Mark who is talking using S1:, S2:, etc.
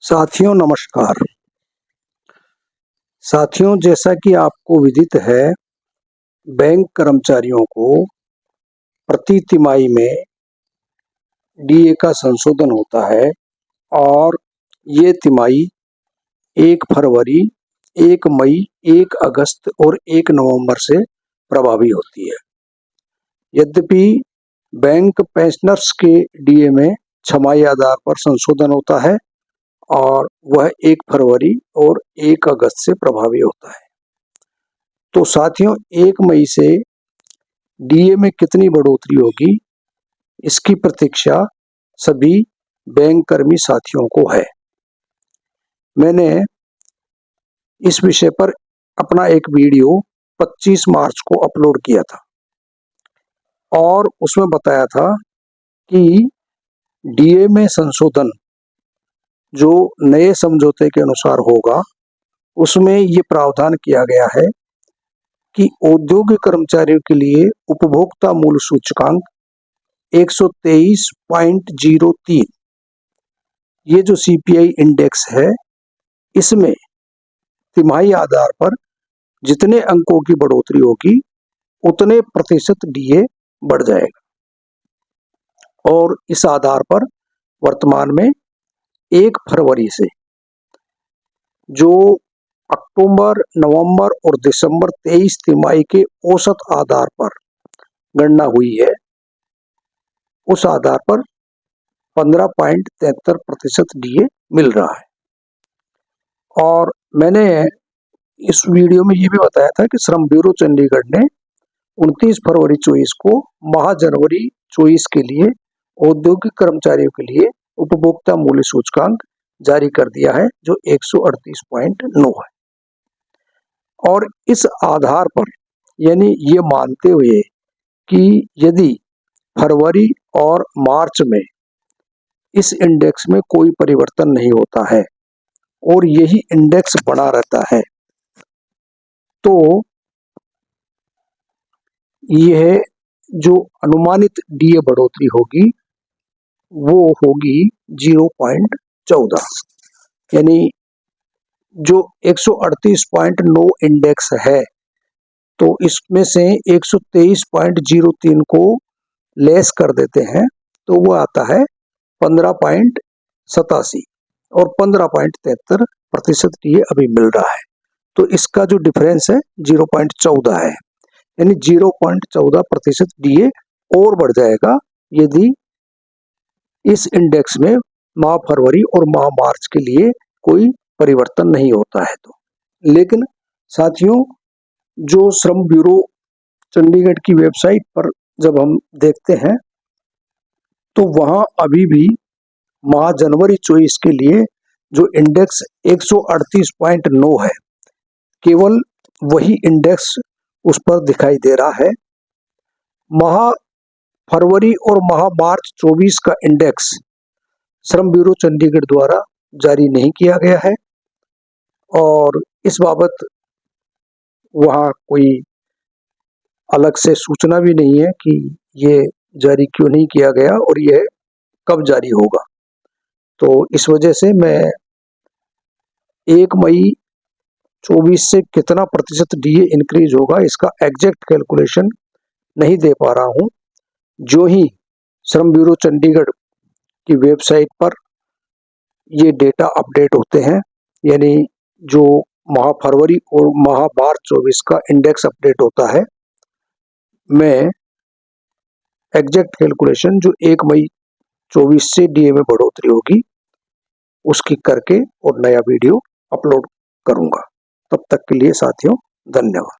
S1: साथियों नमस्कार। साथियों, जैसा कि आपको विदित है, बैंक कर्मचारियों को प्रति तिमाही में डीए का संशोधन होता है और ये तिमाही 1 फरवरी, 1 मई, 1 अगस्त और 1 नवंबर से प्रभावी होती है। यद्यपि बैंक पेंशनर्स के डीए में छमाही आधार पर संशोधन होता है और वह 1 फरवरी और 1 अगस्त से प्रभावी होता है। तो साथियों, 1 मई से डीए में कितनी बढ़ोतरी होगी, इसकी प्रतीक्षा सभी बैंक कर्मी साथियों को है। मैंने इस विषय पर अपना एक वीडियो 25 मार्च को अपलोड किया था और उसमें बताया था कि डीए में संशोधन जो नए समझौते के अनुसार होगा, उसमें ये प्रावधान किया गया है कि औद्योगिक कर्मचारियों के लिए उपभोक्ता मूल्य सूचकांक 123.03 ये जो सीपीआई इंडेक्स है, इसमें तिमाही आधार पर जितने अंकों की बढ़ोतरी होगी उतने प्रतिशत डीए बढ़ जाएगा और इस आधार पर वर्तमान में 1 फरवरी से जो अक्टूबर, नवंबर और दिसंबर 23 तिमाही के औसत आधार पर गणना हुई है, उस आधार पर 15.73% डीए मिल रहा है। और मैंने इस वीडियो में ये भी बताया था कि श्रम ब्यूरो चंडीगढ़ ने 29 फरवरी 24 को माह जनवरी 24 के लिए औद्योगिक कर्मचारियों के लिए उपभोक्ता मूल्य सूचकांक जारी कर दिया है, जो 138.9 है। और इस आधार पर, यानी ये मानते हुए कि यदि फरवरी और मार्च में इस इंडेक्स में कोई परिवर्तन नहीं होता है और यही इंडेक्स बना रहता है, तो यह जो अनुमानित डीए बढ़ोतरी होगी वो होगी 0.14, यानी जो 138.9 इंडेक्स है, तो इसमें से 123.03 को लेस कर देते हैं तो वो आता है 15.87 और 15.73% डीए अभी मिल रहा है। तो इसका जो डिफरेंस है 0.14 है, यानी 0.14% डीए और बढ़ जाएगा यदि इस इंडेक्स में माह फरवरी और माह मार्च के लिए कोई परिवर्तन नहीं होता है तो। लेकिन साथियों, जो श्रम ब्यूरो चंडीगढ़ की वेबसाइट पर जब हम देखते हैं तो वहां अभी भी माह जनवरी 24 के लिए जो इंडेक्स 138.9 है, केवल वही इंडेक्स उस पर दिखाई दे रहा है। माह फरवरी और माह मार्च 24 का इंडेक्स श्रम ब्यूरो चंडीगढ़ द्वारा जारी नहीं किया गया है और इस बाबत वहाँ कोई अलग से सूचना भी नहीं है कि ये जारी क्यों नहीं किया गया और यह कब जारी होगा। तो इस वजह से मैं 1 मई 24 से कितना प्रतिशत डीए इंक्रीज होगा इसका एग्जैक्ट कैलकुलेशन नहीं दे पा रहा हूँ। जो ही श्रम ब्यूरो चंडीगढ़ की वेबसाइट पर ये डेटा अपडेट होते हैं, यानी जो माह फरवरी और माह मार्च 24 का इंडेक्स अपडेट होता है, मैं एग्जैक्ट कैलकुलेशन जो 1 मई 24 से डीए में बढ़ोतरी होगी उसकी करके और नया वीडियो अपलोड करूंगा। तब तक के लिए साथियों, धन्यवाद।